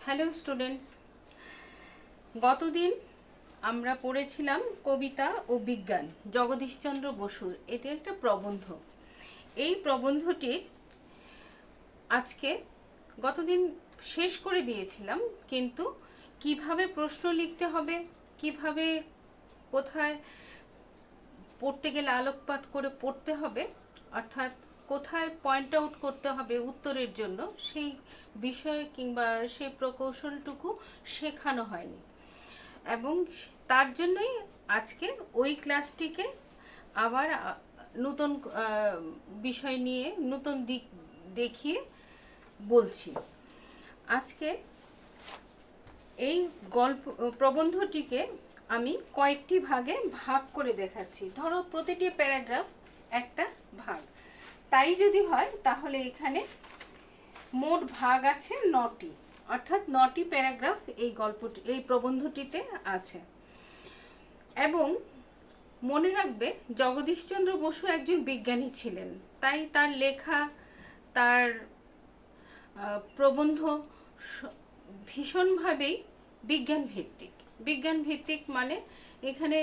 Hello students, গতদিন আমরা পড়েছিলাম কবিতা ও বিজ্ঞান জগদীশচন্দ্র বসুর। এটি একটা প্রবন্ধ। এই প্রবন্ধটির আজকে গতদিন শেষ করে দিয়েছিলাম, কিন্তু কিভাবে প্রশ্ন লিখতে হবে, কিভাবে কোথায় পড়তে গেলে আলোকপাত করে পড়তে হবে, অর্থাৎ কোথায় পয়েন্ট আউট করতে হবে উত্তরের জন্য, সেই বিষয় কিংবা সেই প্রকৌশলটুকু শেখানো হয়নি। এবং তার জন্যই আজকে ওই ক্লাসটিকে আবার নতুন বিষয় নিয়ে নতুন দিক দেখিয়ে বলছি। আজকে এই গল্প প্রবন্ধটিকে আমি কয়েকটি ভাগে ভাগ করে দেখাচ্ছি। ধরো প্রতিটি প্যারাগ্রাফ একটা ভাগ, তাই যদি হয় তাহলে এখানে মোট ভাগ আছে 9টি, অর্থাৎ 9টি প্যারাগ্রাফ এই প্রবন্ধটিতে আছে। এবং মনে রাখবে, জগদীশচন্দ্র বসু একজন বিজ্ঞানী ছিলেন, তাই তার লেখা, তার প্রবন্ধ ভীষণভাবেই বিজ্ঞান ভিত্তিক। বিজ্ঞান ভিত্তিক মানে এখানে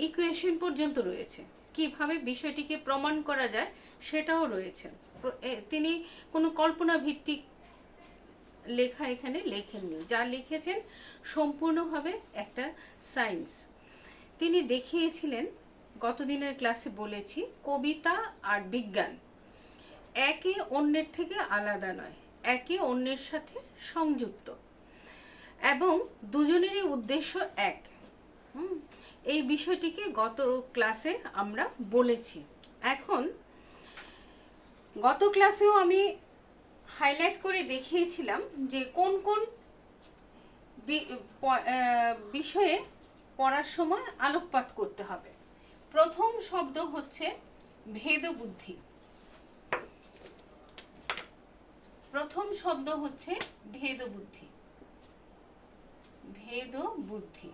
ইকুয়েশন পর্যন্ত রয়েছে, কিভাবে বিষয়টিকে প্রমাণ করা যায় সেটাও রয়েছে। তিনি কোনো কল্পনা ভিত্তিক লেখা এখানে লেখেননি, যা লিখেছেন সম্পূর্ণভাবে একটা সায়েন্স। তিনি দেখিয়েছিলেন, গতদিনের ক্লাসে বলেছি, কবিতা আর বিজ্ঞান একে অন্যের থেকে আলাদা নয়, একে অন্যের সাথে সংযুক্ত, এবং দুজনেরই উদ্দেশ্য এক। এই বিষয়টিকে গত ক্লাসে আমরা বলেছি। এখন গত ক্লাসেও আমি হাইলাইট করে দেখিয়েছিলাম যে কোন কোন বিষয়ে পড়ার সময় আলোকপাত করতে হবে। প্রথম শব্দ হচ্ছে ভেদবুদ্ধি। প্রথম শব্দ হচ্ছে ভেদবুদ্ধি। ভেদবুদ্ধি।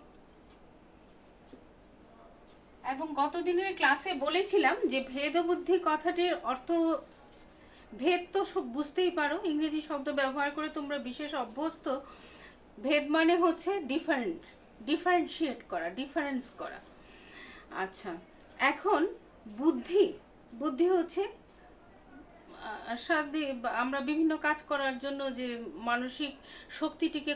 এবং গতদিনের ক্লাসে বলেছিলাম যে ভেদবুদ্ধি কথাটির অর্থ, ভেদ তো সব বুঝতেই পারো, ইংরেজি শব্দ ব্যবহার করে তোমরা বিশেষ অভ্যস্ত। ভেদ মানে হচ্ছে ডিফারেন্ট, ডিফারেন্সিয়েট করা, ডিফারেন্স করা। আচ্ছা, এখন বুদ্ধি, বুদ্ধি হচ্ছে আমরা বিভিন্ন কাজ করার জন্য যে মানসিক শক্তিটিকে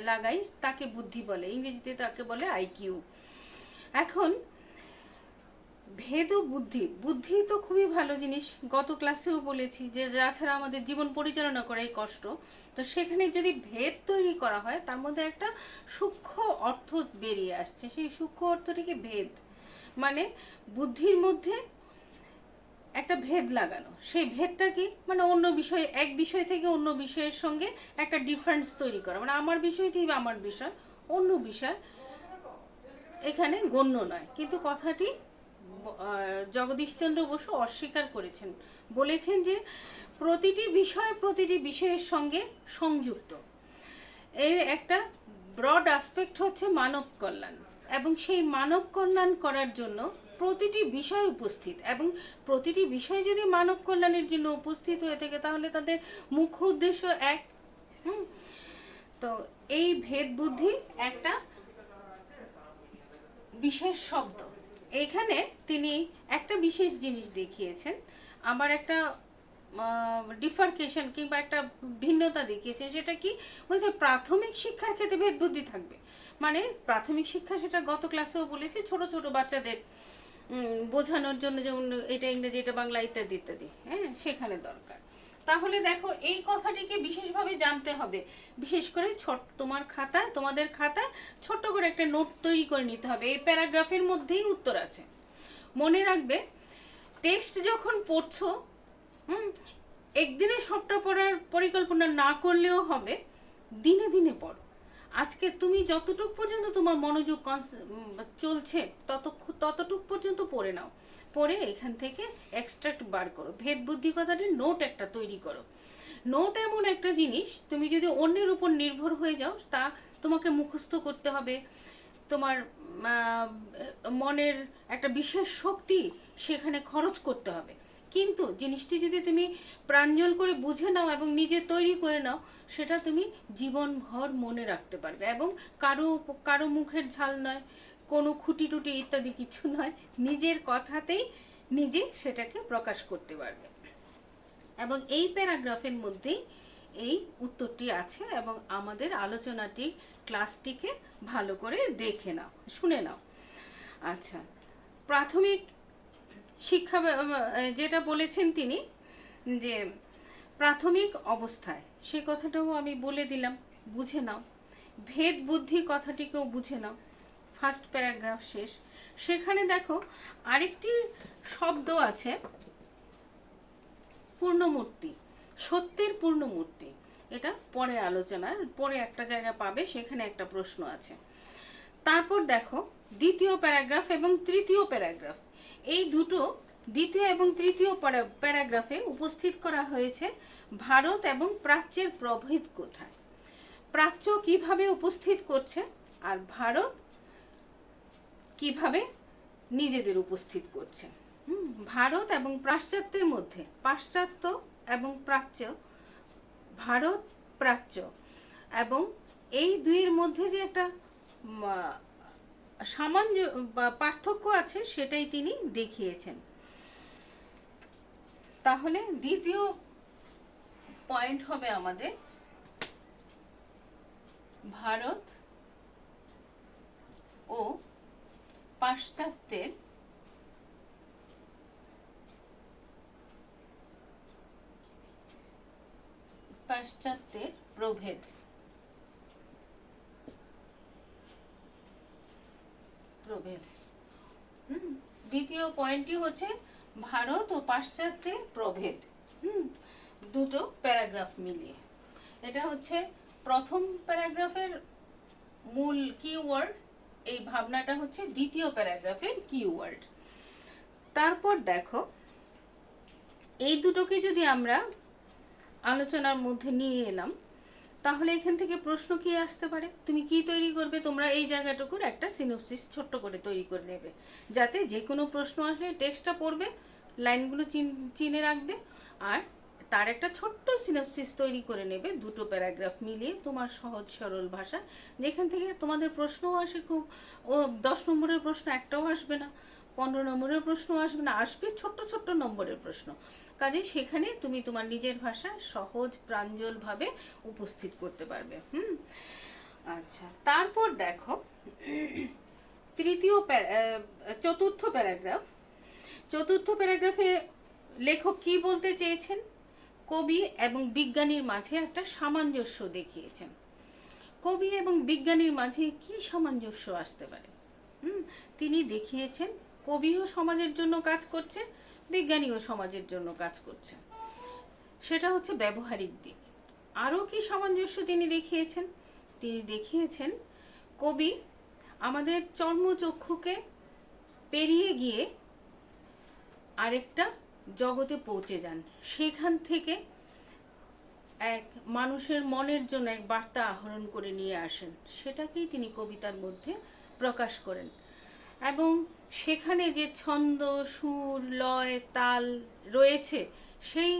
লাগাই তাকে বুদ্ধি বলে, ইংরেজিতে তাকে বলে আইকিউ। এখন ভেদ ও বুদ্ধি, বুদ্ধি তো খুবই ভালো জিনিস, গত ক্লাসেও বলেছি যে যা ছাড়া আমাদের জীবন পরিচালনা করাই কষ্ট। তো সেখানে যদি ভেদ তৈরি করা হয়, তার মধ্যে একটা সূক্ষ্ম অর্থ বেরিয়ে আসছে, সেই সূক্ষ্ম অর্থটিকে ভেদ মানে বুদ্ধির মধ্যে একটা ভেদ লাগানো। সেই ভেদটা কি মানে অন্য বিষয়, এক বিষয় থেকে অন্য বিষয়ের সঙ্গে একটা ডিফারেন্স তৈরি করা, মানে আমার বিষয়টি আমার বিষয়, অন্য বিষয় এখানে গণ্য নয়। কিন্তু কথাটি জগদীশচন্দ্র বসু অস্বীকার করেছেন, বলেছেন যে প্রতিটি বিষয় প্রতিটি বিষয়ের সঙ্গে সংযুক্ত। এর একটা ব্রড অ্যাসপেক্ট হচ্ছে মানব কল্যাণ, এবং সেই মানব কল্যাণ করার জন্য প্রতিটি বিষয় উপস্থিত, এবং প্রতিটি বিষয় যদি মানব কল্যাণের জন্য উপস্থিত হয়ে থাকে তাহলে তাদের মুখ্য উদ্দেশ্য এক। তো এই ভেদ বুদ্ধি একটা বিশেষ শব্দ। এখানে তিনি একটা বিশেষ জিনিস দেখিয়েছেন, আবার একটা ডিফারকেশন কিংবা একটা ভিন্নতা দেখিয়েছেন। সেটা কি বলছে, প্রাথমিক শিক্ষার ক্ষেত্রে ভেদ বুদ্ধি থাকবে। মানে প্রাথমিক শিক্ষা, সেটা গত ক্লাসেও বলেছি, ছোট ছোট বাচ্চাদের বোঝানোর জন্য, যেমন এটা ইংরেজি, এটা বাংলা, ইত্যাদি ইত্যাদি, হ্যাঁ, সেখানে দরকার। তাহলে দেখো, এই কথাটিকে বিশেষভাবে জানতে হবে। বিশেষ করে তোমাদের খাতায় ছোট্ট করে একটা নোট তৈরি করে নিতে হবে। এই প্যারাগ্রাফের মধ্যেই উত্তর আছে। মনে রাখবে, টেক্সট যখন পড়ছো, একদিনে সবটা পড়ার পরিকল্পনা না করলেও হবে, দিনে দিনে পড়ো। আজকে তুমি যতটুক পর্যন্ত তোমার মনোযোগ চলছে ততটুক পর্যন্ত পড়ে নাও, পড়ে এখান থেকে এক্সট্রাক্ট বার করো। ভেদ বুদ্ধি কথাটির নোট একটা তৈরি করো। নোট এমন একটা জিনিস, তুমি যদি অন্যের উপর নির্ভর হয়ে যাও, তা তোমাকে মুখস্থ করতে হবে। তোমার মনের একটা বিশেষ শক্তি সেখানে খরচ করতে হবে। কিন্তু জিনিসটি যদি তুমি প্রাঞ্জল করে বুঝে নাও এবং নিজে তৈরি করে নাও, সেটা তুমি জীবনভর মনে রাখতে পারবে। এবং কারো কারো মুখের ঝাল নয়, কোনো খুঁটি টুটি ইত্যাদি কিছু নয়, নিজের কথাতেই নিজে সেটাকে প্রকাশ করতে পারবে। এবং এই প্যারাগ্রাফের মধ্যেই এই উত্তরটি আছে। এবং আমাদের আলোচনাটি ক্লাসটিকে ভালো করে দেখে নাও, শুনে নাও। আচ্ছা, প্রাথমিক শিক্ষা যেটা বলেছেন তিনি, যে প্রাথমিক অবস্থায়, সে কথাটাও আমি বলে দিলাম, বুঝে নাও। ভেদ বুদ্ধি কথাটিকেও বুঝে নাও। ফার্স্ট প্যারাগ্রাফ শেষ। সেখানে দেখো আরেকটি শব্দ আছে, পূর্ণমূর্তি, সত্যের পূর্ণমূর্তি। এটা পরে আলোচনার পরে একটা জায়গা পাবে, সেখানে একটা প্রশ্ন আছে। তারপর দেখো দ্বিতীয় প্যারাগ্রাফ এবং তৃতীয় প্যারাগ্রাফ, এই দুটো দ্বিতীয় এবং তৃতীয় প্যারাগ্রাফে উপস্থিত করা হয়েছে ভারত এবং প্রাচ্যের প্রভেদ কোথায়। প্রাচ্য কিভাবে উপস্থিত করছে আর ভারত কিভাবে নিজেদের উপস্থিত করছে। ভারত এবং পাশ্চাত্যের মধ্যে, পাশ্চাত্য এবং প্রাচ্য, ভারত প্রাচ্য, এবং এই দুইয়ের মধ্যে যে একটা সামান্য পার্থক্য আছে, সেটাই তিনি দেখিয়েছেন। তাহলে দ্বিতীয় পয়েন্ট হবে আমাদের ভারত ও পাশ্চাত্যের প্রভেদ। দ্বিতীয় পয়েন্টটি হচ্ছে ভারত ও পাশ্চাত্যের প্রভেদ। দুটো প্যারাগ্রাফ মিলিয়ে, এটা হচ্ছে প্রথম প্যারাগ্রাফের মূল কিওয়ার্ড। এই ভাবনাটা হচ্ছে দ্বিতীয় প্যারাগ্রাফের কিওয়ার্ড। তারপর দেখো এই দুটোকে যদি আমরা আলোচনার মধ্যে নিয়ে এলাম, তাহলে এখান থেকে প্রশ্ন কি আসতে পারে, তুমি কি তৈরি করবে? তোমরা এই জায়গাটুকুর একটা সিনোপসিস ছোট্ট করে তৈরি করে নেবে, যাতে যে কোনো প্রশ্ন আসলে টেক্সটটা পড়বে, লাইনগুলো চিনে রাখবে, আর তার একটা ছোট্ট সিনোপসিস তৈরি করে নেবে দুটো প্যারাগ্রাফ মিলিয়ে তোমার সহজ সরল ভাষা, যেখান থেকে তোমাদের প্রশ্নও আসে খুব, ও 10 নম্বরের প্রশ্ন একটাও আসবে না, 15 নম্বরের প্রশ্ন আসবে না, আসবে ছোট্ট ছোট্ট নম্বরের প্রশ্ন। কাজে সেখানে তুমি তোমার নিজের ভাষায় সহজ প্রাঞ্জল ভাবে উপস্থিত করতে পারবে। আচ্ছা, তারপর দেখো চতুর্থ প্যারাগ্রাফে লেখক কি বলতে চেয়েছেন? কবি এবং বিজ্ঞানীর মাঝে একটা সামঞ্জস্য দেখিয়েছেন। কবি এবং বিজ্ঞানীর মাঝে কি সামঞ্জস্য আসতে পারে? তিনি দেখিয়েছেন কবিও সমাজের জন্য কাজ করছে, বিজ্ঞানীও সমাজের জন্য কাজ করছে। সেটা হচ্ছে ব্যবহারিক দিক। আরও কি সামঞ্জস্য তিনি দেখিয়েছেন? তিনি দেখিয়েছেন কবি আমাদের চর্মচক্ষুকে পেরিয়ে গিয়ে আরেকটা জগতে পৌঁছে যান, সেখান থেকে এক মানুষের মনের জন্য এক বার্তা আহরণ করে নিয়ে আসেন, সেটাকেই তিনি কবিতার মধ্যে প্রকাশ করেন। এবং সেখানে যে ছন্দ, সুর, লয়, তাল রয়েছে, সেই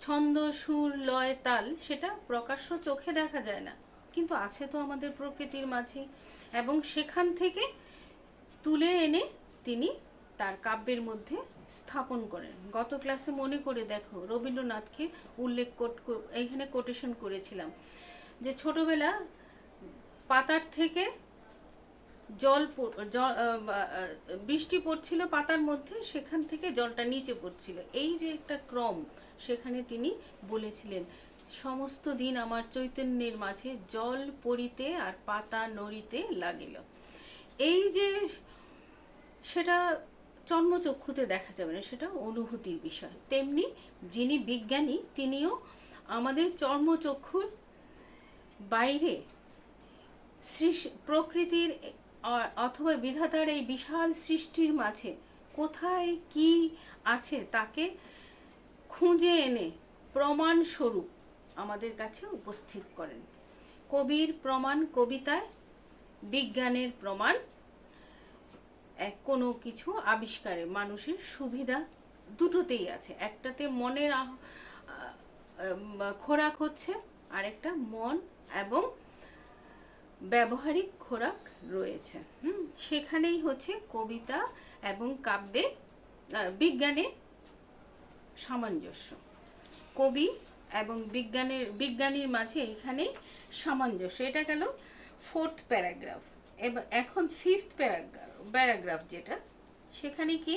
ছন্দ, সুর, লয়, তাল সেটা প্রকাশ্য চোখে দেখা যায় না, কিন্তু আছে তো আমাদের প্রকৃতির মাঝে, এবং সেখান থেকে তুলে এনে তিনি তার কাব্যের মধ্যে স্থাপন করেন। গত ক্লাসে মনে করে দেখো রবীন্দ্রনাথকে উল্লেখ এখানে কোটেশন করেছিলাম, যে ছোটবেলা পাতার থেকে বৃষ্টি পড়ছিল পাতার মধ্যে, সেখান থেকে জলটা নিচে পড়ছিল, এই যে একটা ক্রম, সেখানে তিনি বলেছিলেন সমস্ত দিন আমার চৈতন্যের মাঝে জল পড়িতে আর পাতা নড়িতে লাগিল। এই যে সেটা চর্মচক্ষুতে দেখা যাবে না, সেটা অনুভূতির বিষয়। তেমনি যিনি বিজ্ঞানী, তিনিও আমাদের চর্মচক্ষুর বাইরে প্রকৃতির অথবা বিধাতার এই বিশাল সৃষ্টির মাঝে কোথায় কি আছে তাকে খুঁজে এনে প্রমাণ স্বরূপ আমাদের কাছে উপস্থিত করেন। কবির প্রমাণ কবিতায়, বিজ্ঞানের প্রমাণ কোনো কিছু আবিষ্কারে, মানুষের সুবিধা দুটোতেই আছে, একটাতে মনের খোরাক হচ্ছে, আর একটা মন এবং ব্যবহারিক খোরাক রয়েছে। সেখানেই হচ্ছে কবিতা এবং কাব্যে বিজ্ঞানের সামঞ্জস্য। কবি এবং বিজ্ঞানীর মাঝে এখানে সামঞ্জস্য। এটা গেল 4th প্যারাগ্রাফ। এবার এখন 5th প্যারাগ্রাফ যেটা, সেখানে কি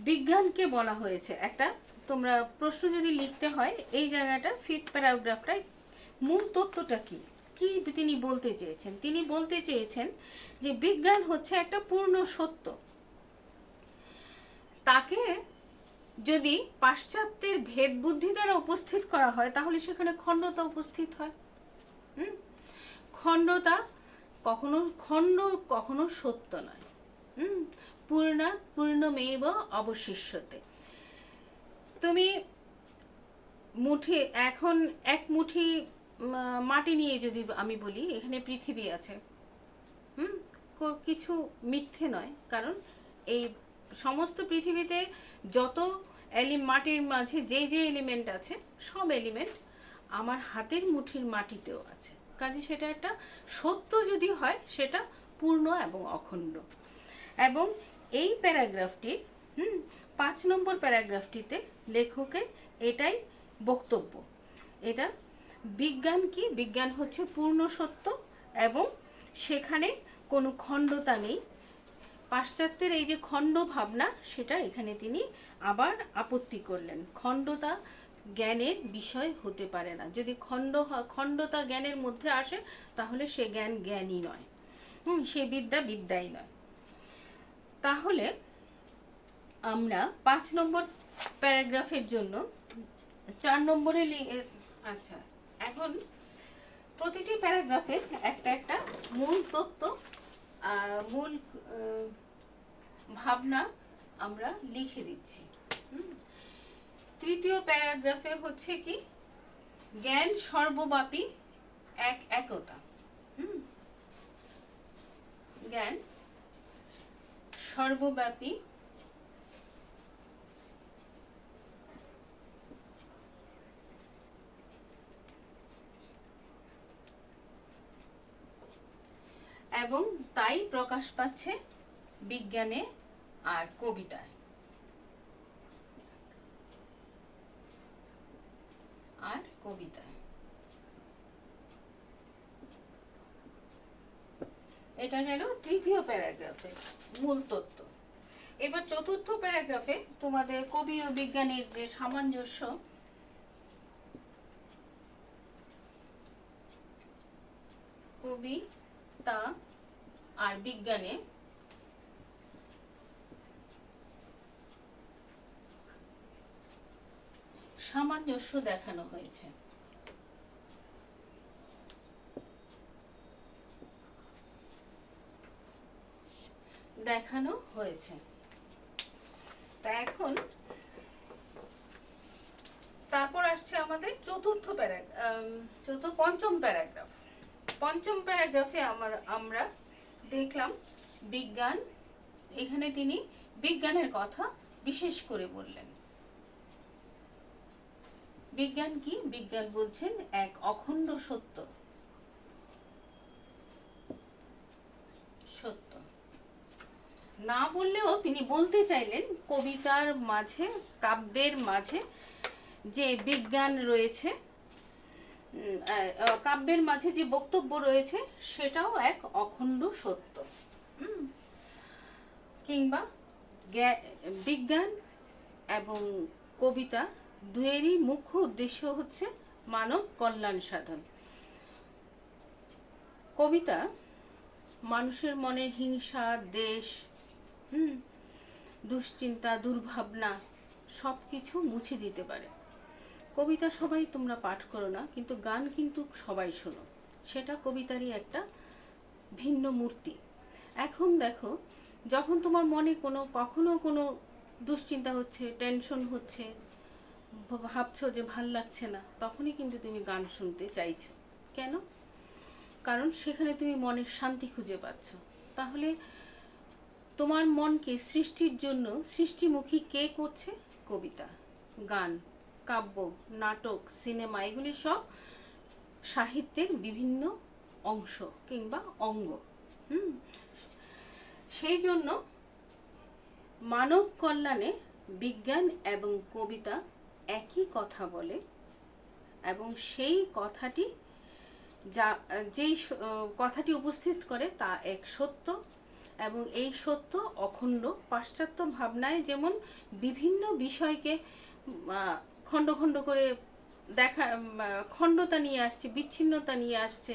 বিজ্ঞানকে বলা হয়েছে। একটা তোমরা প্রশ্ন যদি লিখতে হয় এই জায়গাটা 5th প্যারাগ্রাফটায় মূল তত্ত্বটা কি কি তিনি বলতে চেয়েছেন। তিনি বলতে চেয়েছেন যে বিজ্ঞান হচ্ছে একটা পূর্ণ সত্য। তাকে যদি পাশ্চাত্যের ভেদ বুদ্ধি দ্বারা উপস্থিত করা হয় তাহলে সেখানে খণ্ডতা উপস্থিত হয়। খণ্ডতা কখনো সত্য নয়। পূর্ণমেব অবশিষ্যতে। তুমি এখন এক মুঠি মাটি নিয়ে যদি আমি বলি এখানে পৃথিবী আছে, কিছু মিথ্যে নয়, কারণ এই সমস্ত পৃথিবীতে যত মাটির মাঝে যে এলিমেন্ট আছে সব এলিমেন্ট আমার হাতের মুঠির মাটিতেও আছে। কাজে সেটা একটা সত্য যদি হয় সেটা পূর্ণ এবং অখণ্ড। এবং এই প্যারাগ্রাফটি 5 নম্বর প্যারাগ্রাফটিতে লেখকের এটাই বক্তব্য। এটা বিজ্ঞান কি, বিজ্ঞান হচ্ছে পূর্ণ সত্য এবং সেখানে কোনো খণ্ডতা নেই। পাশ্চাত্যের এই যে খণ্ড ভাবনা সেটা এখানে তিনি আবার আপত্তি করলেন। খণ্ডতা জ্ঞানের বিষয় হতে পারে না। যদি খণ্ডতা জ্ঞানের মধ্যে আসে তাহলে সে জ্ঞানই নয়, সে বিদ্যাই নয়। তাহলে আমরা 5 নম্বর প্যারাগ্রাফের জন্য 4 নম্বরে আচ্ছা, এখন প্রতিটি প্যারাগ্রাফের একটা মূল তত্ত্ব, মূল ভাবনা আমরা লিখে দিচ্ছি। তৃতীয় প্যারাগ্রাফে হচ্ছে কি, জ্ঞান সর্বব্যাপী একতা। জ্ঞান সর্বব্যাপী এবং তাই প্রকাশ পাচ্ছে বিজ্ঞানে আর কবিতায়। এটা গেল তৃতীয় প্যারাগ্রাফে মূল তত্ত্ব। এবার চতুর্থ প্যারাগ্রাফে তোমাদের কবি ও বিজ্ঞানের যে সামঞ্জস্য, কবিতা আর বিজ্ঞানে সামঞ্জস্য দেখানো হয়েছে। তা এখন তারপর আসছে আমাদের পঞ্চম প্যারাগ্রাফ। পঞ্চম প্যারাগ্রাফে আমরা দেখলাম বিজ্ঞান, এখানে তিনি বিজ্ঞানের কথা বিশেষ করে বললেন। বিজ্ঞান কি? বিজ্ঞান বলছেন এক অখণ্ড সত্য। না বললেও তিনি বলতে চাইলেন কবিতার মাঝে, কাব্যের মাঝে যে বিজ্ঞান রয়েছে, কাব্যের মাঝে যে বক্তব্য রয়েছে সেটাও এক অখণ্ড সত্য। কিংবা বিজ্ঞান এবং কবিতা দুয়েরই মুখ্য উদ্দেশ্য হচ্ছে মানব কল্যাণ সাধন। কবিতা মানুষের মনের হিংসা, দ্বেষ, দুশ্চিন্তা, দুর্ভাবনা সবকিছু মুছে দিতে পারে। কবিতা সবাই তোমরা পাঠ করো না, কিন্তু গান কিন্তু সবাই শোনো। সেটা কবিতারই একটা ভিন্ন মূর্তি। এখন দেখো, যখন তোমার মনে কখনো কোনো দুশ্চিন্তা হচ্ছে, টেনশন হচ্ছে, ভাবছো যে ভাল লাগছে না, তখনই কিন্তু তুমি গান শুনতে চাইছো। কেন? কারণ সেখানে তুমি মনের শান্তি খুঁজে পাচ্ছ। তাহলে তোমার মনকে সৃষ্টির জন্য সৃষ্টিমুখী কে করছে? কবিতা, গান, কাব্য, নাটক, সিনেমা, এগুলি সব সাহিত্যের বিভিন্ন অংশ কিংবা অঙ্গ। সেই জন্য মানব কল্যাণে বিজ্ঞান এবং কবিতা একই কথা বলে, এবং সেই কথাটি যেই কথাটি উপস্থিত করে তা এক সত্য, এবং এই সত্য অখণ্ড। পাশ্চাত্য ভাবনায় যেমন বিভিন্ন বিষয়কে খণ্ড খণ্ড করে খণ্ডতা নিয়ে আসছে, বিচ্ছিন্নতা নিয়ে আসছে,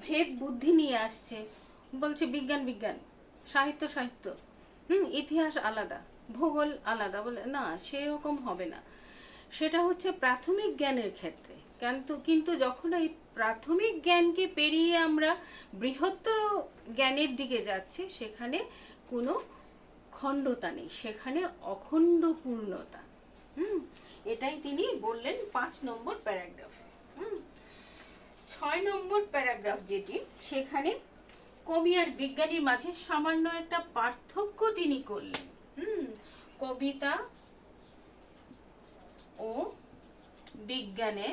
ভেদ বুদ্ধি নিয়ে আসছে, বলছে বিজ্ঞান বিজ্ঞান, সাহিত্য সাহিত্য, ইতিহাস আলাদা, ভূগোল আলাদা, বলে না, সেরকম হবে না। সেটা হচ্ছে প্রাথমিক জ্ঞানের ক্ষেত্রে। কিন্তু যখন এই প্রাথমিক জ্ঞানকে পেরিয়ে আমরা বৃহত্তর জ্ঞানের দিকে যাচ্ছি, সেখানে কোনো খণ্ডতা নেই, সেখানে অখণ্ড পূর্ণতা। এটাই তিনি বললেন 5 নম্বর প্যারাগ্রাফে। 6 নম্বর প্যারাগ্রাফ যেটি, সেখানে কবি আর বিজ্ঞানীর মাঝে সামান্য একটা পার্থক্য তিনি করলেন। কবিতা ও বিজ্ঞানে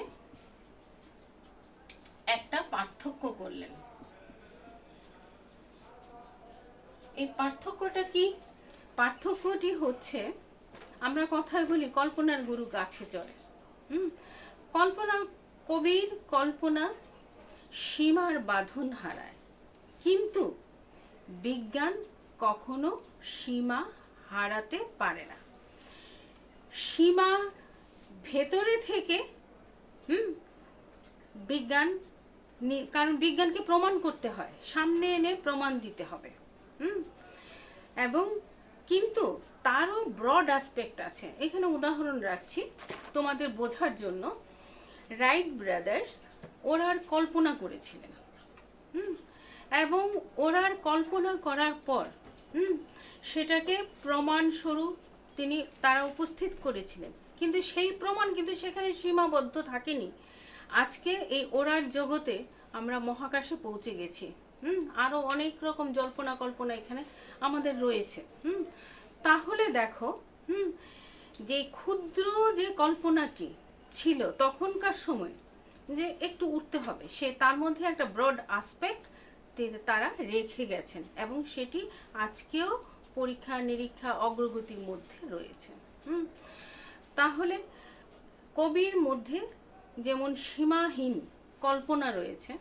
একটা পার্থক্য করলেন। এই পার্থক্যটা কি? পার্থক্যটি হচ্ছে, আমরা কথায় বলি কল্পনার গুরু গাছে চড়ে। কবির কল্পনা সীমার বাঁধন হারায়, কিন্তু বিজ্ঞান কখনো সীমা হারাতে পারে না। সীমা ভেতরে থেকে বিজ্ঞান, কারণ বিজ্ঞানকে প্রমাণ করতে হয়, সামনে এনে প্রমাণ দিতে হবে, এবং কিন্তু তারও ব্রড অ্যাসপেক্ট আছে। এখানে উদাহরণ রাখছি তোমাদের বোঝার জন্য। রাইট ব্রাদার্স ওরার কল্পনা করেছিলেন, এবং ওরার কল্পনা করার পর সেটাকে প্রমাণস্বরূপ তারা উপস্থিত করেছিলেন, কিন্তু সেই প্রমাণ কিন্তু সেখানে সীমাবদ্ধ থাকেনি। আজকে এই ওরার জগতে আমরা মহাকাশে পৌঁছে গেছি, আরো অনেক রকম জল্পনা কল্পনা এখানে আমাদের রয়েছে। তাহলে দেখো, যে ক্ষুদ্র যে কল্পনাটি ছিল তখনকার সময়, যে একটু উঠতে হবে, সে তার মধ্যে একটা ব্রড অ্যাসপেক্ট তারা রেখে গেছেন, এবং সেটি আজকেও পরীক্ষা নিরীক্ষা অগ্রগতির মধ্যে রয়েছে। তাহলে কবির মধ্যে যেমন সীমাহীন কল্পনা রয়েছে,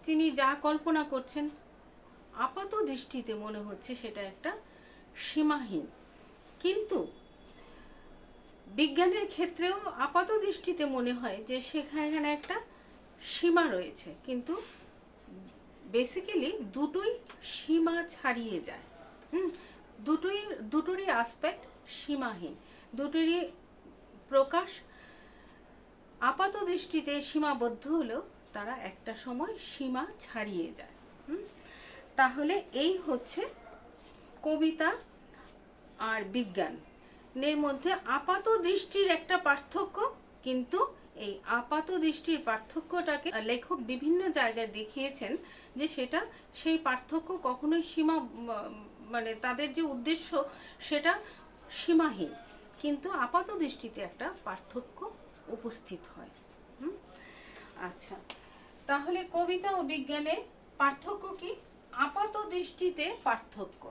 তিনি যা কল্পনা করছেন আপাত দৃষ্টিতে মনে হচ্ছে সেটা একটা সীমাহীন, কিন্তু বিজ্ঞানের ক্ষেত্রেও আপাত দৃষ্টিতে মনে হয় যে সেখানে একটা সীমা রয়েছে, কিন্তু বেসিক্যালি দুটোই সীমা ছাড়িয়ে যায়। দুটোরই অ্যাসপেক্ট সীমাহীন, দুটোরই প্রকাশ আপাত দৃষ্টিতে সীমাবদ্ধ হলেও তারা একটা সময় সীমা ছাড়িয়ে যায়। তাহলে এই হচ্ছে কবিতা আর বিজ্ঞানের মধ্যে আপাত দৃষ্টির একটা পার্থক্য, কিন্তু এই আপাত দৃষ্টির পার্থক্যটাকে লেখক বিভিন্ন জায়গায় দেখিয়েছেন যে সেটা, সেই পার্থক্য কখনোই সীমা, মানে তাদের যে উদ্দেশ্য সেটা সীমাহীন, কিন্তু আপাত দৃষ্টিতে একটা পার্থক্য উপস্থিত হয়। আচ্ছা, তাহলে কবিতা ও বিজ্ঞানে পার্থক্য কি? আপাত দৃষ্টিতে পার্থক্য।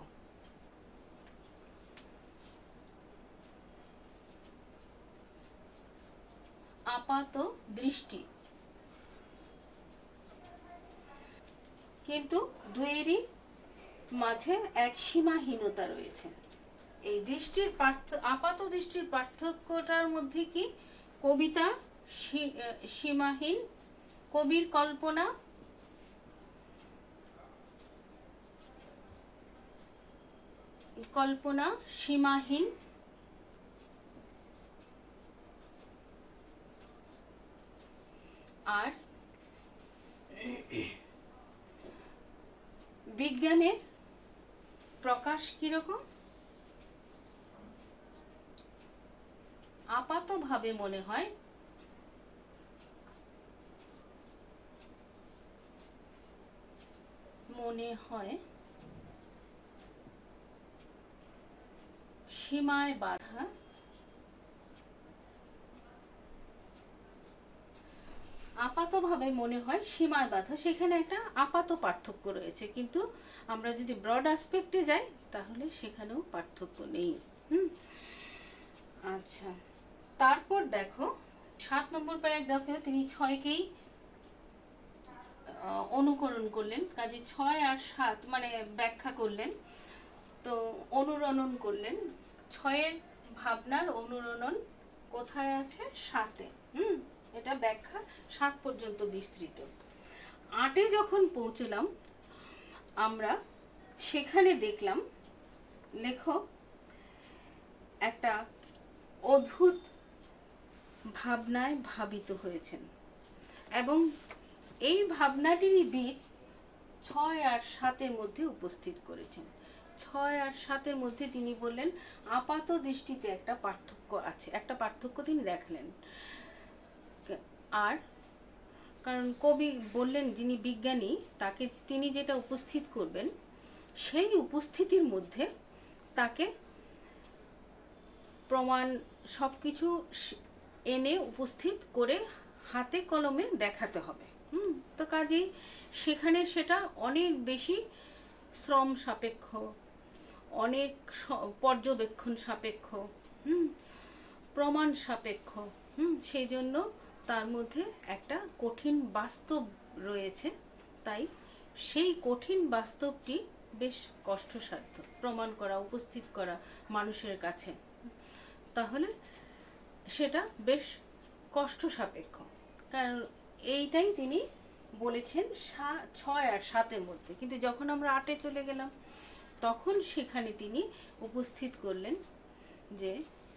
আপাত দৃষ্টি, কিন্তু দুয়েরই মাঝে এক সীমাহীনতা রয়েছে। এই দৃষ্টির আপাত দৃষ্টির পার্থক্যটার মধ্যে কি? কবিতা সীমাহীন, কবির কল্পনা সীমাহীন, আর বিজ্ঞানের প্রকাশ কিরকম? আপাতভাবে মনে হয় সীমায় বাধা আপাতভাবে মনে হয় সীমায় বাধা, সেখানে একটা আপাত পার্থক্য রয়েছে, কিন্তু আমরা যদি ব্রড অ্যাসপেক্টে যাই তাহলে সেখানেও পার্থক্য নেই। আচ্ছা, তারপর দেখো 7 নম্বর প্যারাগ্রাফেও তিনি 6কেই অনুকরণ করলেন, কাজে 6 আর 7 মানে ব্যাখ্যা করলেন, তো অনুরণন করলেন। 6-এর ভাবনার অনুরণন কোথায় আছে? 7-এ। এটা ব্যাখ্যা 7 পর্যন্ত বিস্তৃত। 8-এ যখন পৌঁছলাম আমরা, সেখানে দেখলাম লেখক একটা অদ্ভুত ভাবনায় ভাবিত হয়েছেন এবং এই ভাবনাটিরই বীজ 6 আর 7-এর মধ্যে উপস্থিত করেছেন। 6 আর 7-এর মধ্যে তিনি বললেন আপাত দৃষ্টিতে একটা পার্থক্য আছে, একটা পার্থক্য তিনি দেখালেন। আর কারণ কবি বললেন যিনি বিজ্ঞানী তাকে তিনি যেটা উপস্থিত করবেন সেই উপস্থিতির মধ্যে তাকে প্রমাণ সবকিছু এনে উপস্থিত করে হাতে কলমে দেখাতে হবে। তো কাজেই সেখানে সেটা অনেক বেশি শ্রম সাপেক্ষ, অনেক পর্যবেক্ষণ সাপেক্ষ, প্রমাণ সাপেক্ষ, সেই জন্য তার মধ্যে একটা কঠিন বাস্তব রয়েছে। তাই সেই কঠিন বাস্তবটি বেশ কষ্টসাধ্য প্রমাণ করা, উপস্থিত করা মানুষের কাছে, তাহলে সেটা বেশ কষ্ট সাপেক্ষ। কারণ এইটাই তিনি বলেছেন 6 আর 7-এর মধ্যে। কিন্তু যখন আমরা 8-এ চলে গেলাম তখন সেখানে তিনি উপস্থিত করলেন যে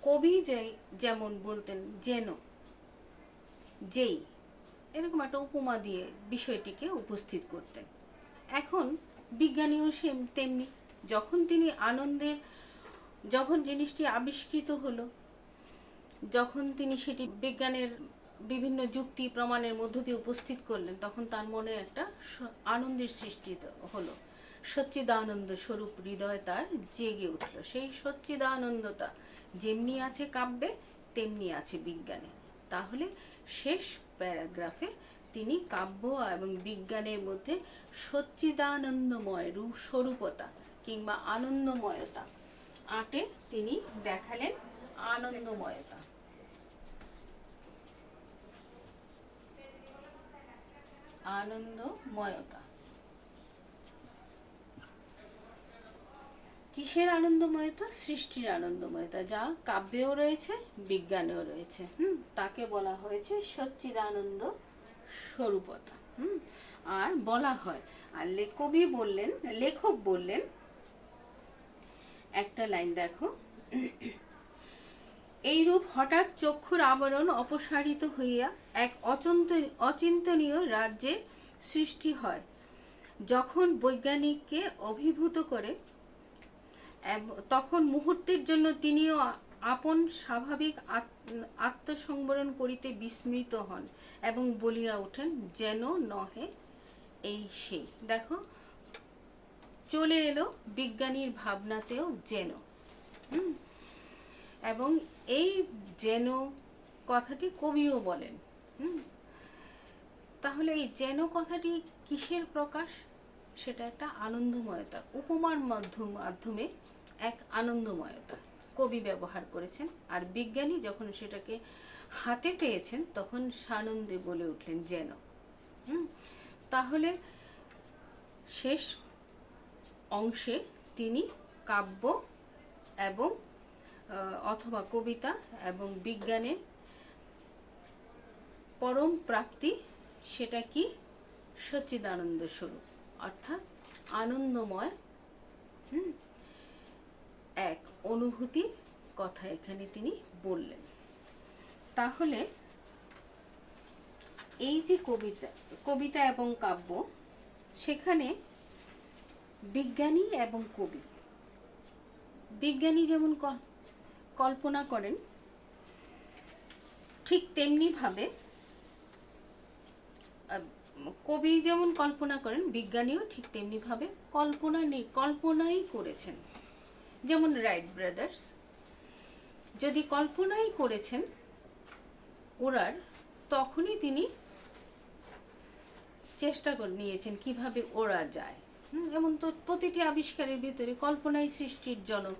কবি যেমন বলতেন যেন, যেই, এরকম একটা উপমা দিয়ে বিষয়টিকে উপস্থিত করতেন। এখন বিজ্ঞানীও তেমনি, যখন তিনি যখন জিনিসটি আবিষ্কৃত হলো, যখন তিনি সেটি বিজ্ঞানের বিভিন্ন যুক্তি প্রমাণের মধ্য দিয়ে উপস্থিত করলেন, তখন তার মনে একটা আনন্দের সৃষ্টি হলো। সচ্চিদানন্দ স্বরূপ হৃদয় তার জেগে উঠল। সেই সচ্চিদানন্দতা যেমনি আছে কাব্যে তেমনি আছে বিজ্ঞানে। তাহলে শেষ প্যারাগ্রাফে তিনি কাব্য এবং বিজ্ঞানের মধ্যে সচ্চিদানন্দময় স্বরূপতা কিংবা আনন্দময়তা, 8-এ তিনি দেখালেন আনন্দময়তা। আনন্দময়তা কিসের আনন্দময়তা? সৃষ্টির আনন্দময়তা, যা কাব্যেও রয়েছে বিজ্ঞানেও রয়েছে। তাকে বলা হয়েছে সচ্চিদানন্দ স্বরূপতা। আর বলা হয়, আর লেখক বললেন একটা লাইন দেখো, এইরূপ হঠাৎ চক্ষুর আবরণ অপসারিত হইয়া এক অচিন্তনীয় রাজ্যে সৃষ্টি হয়, যখন বৈজ্ঞানিককে অভিভূত করে, তখন মুহূর্তের জন্য তিনিও আপন স্বাভাবিক আত্মসংবরণ করিতে বিস্মৃত হন এবং বলিয়া ওঠেন যেন নহে এই সেই। দেখো চলে এলো বিজ্ঞানীর ভাবনাতেও যেন, এবং এই যেন কথাটি কবিও বলেন। তাহলে এই যেন কথাটি কিসের প্রকাশ? সেটা একটা আনন্দময়তা, উপমার মাধ্যমে এক আনন্দময়তা কবি ব্যবহার করেছেন। আর বিজ্ঞানী যখন সেটাকে হাতে পেয়েছেন তখন সানন্দে বলে উঠলেন যেন। তাহলে শেষ অংশে তিনি কাব্য এবং অথবা কবিতা এবং বিজ্ঞানের পরম প্রাপ্তি, সেটা কি? সচ্চিদানন্দ স্বরূপ, অর্থাৎ আনন্দময় এক অনুভূতির কথা এখানে তিনি বললেন। তাহলে এই যে কবিতা এবং কাব্য, সেখানে বিজ্ঞানী এবং কবি, বিজ্ঞানী যেমন কল্পনা করেন ঠিক তেমনি ভাবে কবি যেমন কল্পনা করেন, বিজ্ঞানীও ঠিক তেমনি ভাবে কল্পনাই করেছেন। যেমন রাইট ব্রাদার্স যদি কল্পনাই করেছেন ওড়ার, তখনই তিনি চেষ্টা করে নিয়েছেন কিভাবে ওড়া যায়। এমন তো প্রতিটি আবিষ্কারের ভিতরে কল্পনাই সৃষ্টির জনক।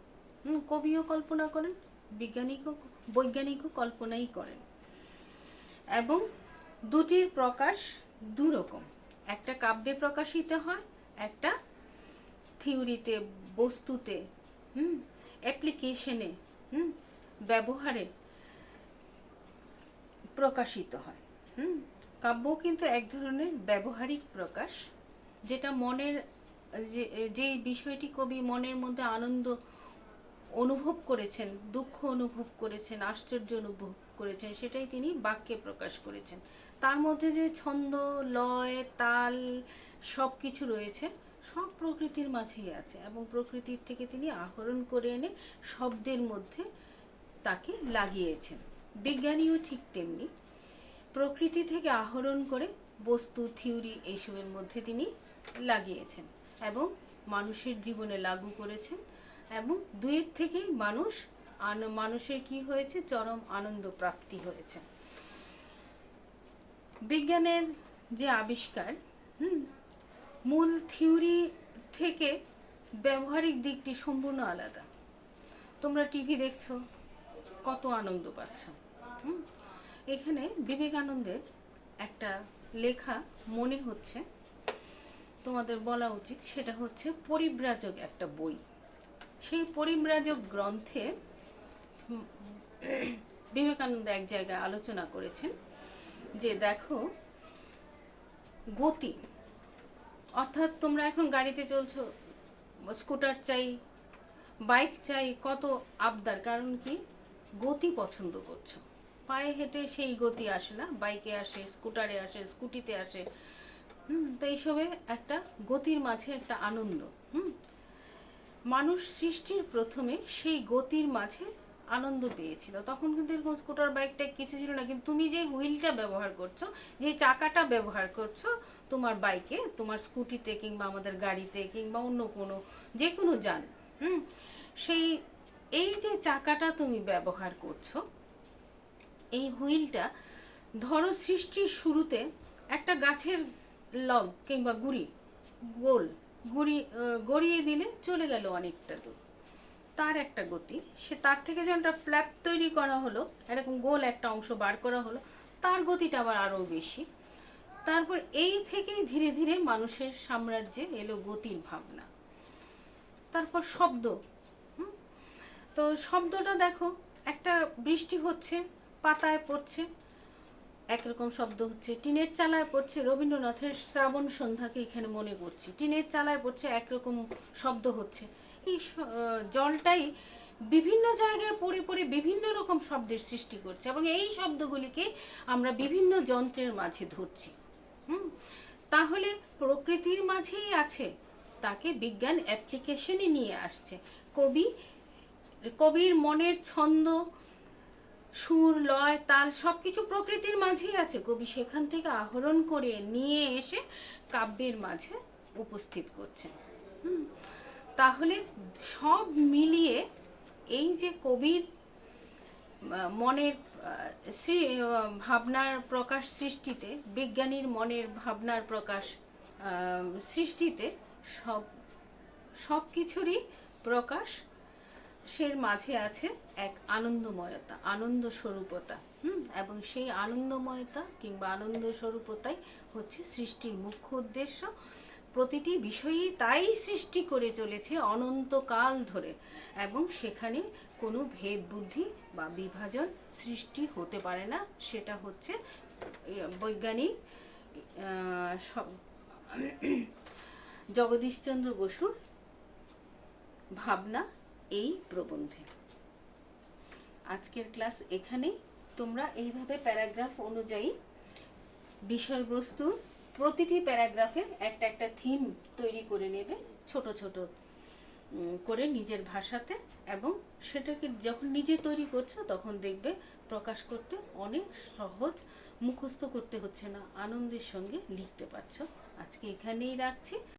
কবিও কল্পনা করেন, বৈজ্ঞানিকও কল্পনাই করেন। এবং দুটির প্রকাশ দুরকম, একটা কাব্যে প্রকাশিত হয়, একটা থিওরিতে, বস্তুতে, অ্যাপ্লিকেশনে, ব্যবহারে প্রকাশিত হয়। কাব্য কিন্তু এক ধরনের ব্যবহারিক প্রকাশ, যেটা মনের যে বিষয়টি কবি মনের মধ্যে আনন্দ অনুভব করেছেন, দুঃখ অনুভব করেছেন, আশ্চর্য অনুভব করেছেন, সেটাই তিনি বাক্যে প্রকাশ করেছেন। তার মধ্যে যে ছন্দ, লয়, তাল সব কিছু রয়েছে, সব প্রকৃতির মাঝেই আছে, এবং প্রকৃতির থেকে তিনি আহরণ করে এনে শব্দের মধ্যে তাকে লাগিয়েছেন। বিজ্ঞানীও ঠিক তেমনি প্রকৃতি থেকে আহরণ করে বস্তু, থিওরি এইসবের মধ্যে তিনি লাগিয়েছেন এবং মানুষের জীবনে লাগু করেছেন, এবং দুইয়ের থেকেই মানুষের কি হয়েছে, চরম আনন্দ প্রাপ্তি হয়েছে। বিজ্ঞানের যে আবিষ্কার, মূল থিওরি থেকে ব্যবহারিক দিকটি সম্পূর্ণ আলাদা। তোমরা টিভি দেখছো, কত আনন্দ পাচ্ছ। এখানে বিবেকানন্দের একটা লেখা মনে হচ্ছে তোমাদের বলা উচিত, সেটা হচ্ছে পরিব্রাজক একটা বই। সেই পরিব্রাজক গ্রন্থে বিবেকানন্দ এক জায়গায় আলোচনা করেছেন যে দেখো, গতি, অর্থাৎ তোমরা এখন গাড়িতে চলছো, স্কুটার চাই, বাইক চাই, কত আবদার, কারণ কি গতি পছন্দ করছো। পায়ে হেঁটে সেই গতি আসে না, বাইকে আসে, স্কুটারে আসে, স্কুটিতে আসে। তো এইসবে একটা গতির মাঝে একটা আনন্দ। মানুষ সৃষ্টির প্রথমে সেই গতির মাঝে আনন্দ পেয়েছিল। তখন কিন্তু এরকম স্কুটার, বাইকটা কিছু ছিল না, কিন্তু তুমি যে হুইলটা ব্যবহার করছো, যে চাকাটা ব্যবহার করছো তোমার বাইকে, তোমার স্কুটিতে, কিংবা আমাদের গাড়িতে, কিংবা অন্য কোনো যে কোনো যান, এই যে চাকাটা তুমি ব্যবহার করছো, এই হুইলটা ধরো সৃষ্টির শুরুতে একটা গাছের লগ কিংবা গড়িয়ে দিলে চলে গেল অনেকটা দূর, তার একটা গতি। সে তার থেকে যখন একটা ফ্ল্যাপ তৈরি করা হলো, এরকম গোল একটা অংশ বার করা হলো, তার গতিটা আবার আরো বেশি। তারপর এই থেকেই ধীরে ধীরে মানুষের সাম্রাজ্যে এলো গতির ভাবনা। তারপর শব্দ। তো শব্দটা দেখো, একটা বৃষ্টি হচ্ছে, পাতায় পড়ছে, একরকম শব্দ হচ্ছে। টিনের চালায় পড়ছে, রবীন্দ্রনাথের শ্রাবণ সন্ধ্যাকে এখানে মনে করছি, টিনের চালায় পড়ছে, একরকম শব্দ হচ্ছে। এই জলটাই বিভিন্ন জায়গায় পড়ে পড়ে বিভিন্ন রকম শব্দের সৃষ্টি করছে, এবং এই শব্দগুলিকে আমরা বিভিন্ন যন্ত্রের মাঝে ধরছি। তাহলে প্রকৃতির মাঝেই আছে, তাকে বিজ্ঞান অ্যাপ্লিকেশনে নিয়ে আসছে। কবির মনের ছন্দ, সুর, লয়, তাল সবকিছু প্রকৃতির মাঝেই আছে, কবি সেখান থেকে আহরণ করে নিয়ে এসে কাব্যের মাঝে উপস্থিত করছেন। তাহলে সব মিলিয়ে এই যে কবির মনের ভাবনার প্রকাশ সৃষ্টিতে, বিজ্ঞানীর মনের ভাবনার প্রকাশ সৃষ্টিতে, সব কিছুরই প্রকাশ সের মাঝে আছে এক আনন্দময়তা, আনন্দ স্বরূপতা। এবং সেই আনন্দময়তা কিংবা আনন্দ স্বরূপতাই হচ্ছে সৃষ্টির মুখ্য উদ্দেশ্য। প্রতিটি বিষয়ই তাই সৃষ্টি করে চলেছে অনন্তকাল ধরে, এবং সেখানে কোনো ভেদ বুদ্ধি বা বিভাজন সৃষ্টি হতে পারে না। সেটা হচ্ছে বৈজ্ঞানিক জগদীশচন্দ্র বসুর ভাবনা এই প্রবন্ধে। আজকের ক্লাস এখানেই। তোমরা এইভাবে প্যারাগ্রাফ অনুযায়ী বিষয়বস্তু, প্রতিটি প্যারাগ্রাফের একটা একটা থিম তৈরি করে নেবে, ছোট ছোট করে নিজের ভাষাতে, এবং সেটাকে যখন নিজে তৈরি করছো তখন দেখবে প্রকাশ করতে অনেক সহজ, মুখস্থ করতে হচ্ছে না, আনন্দের সঙ্গে লিখতে পারছো। আজকে এখানেই রাখছি।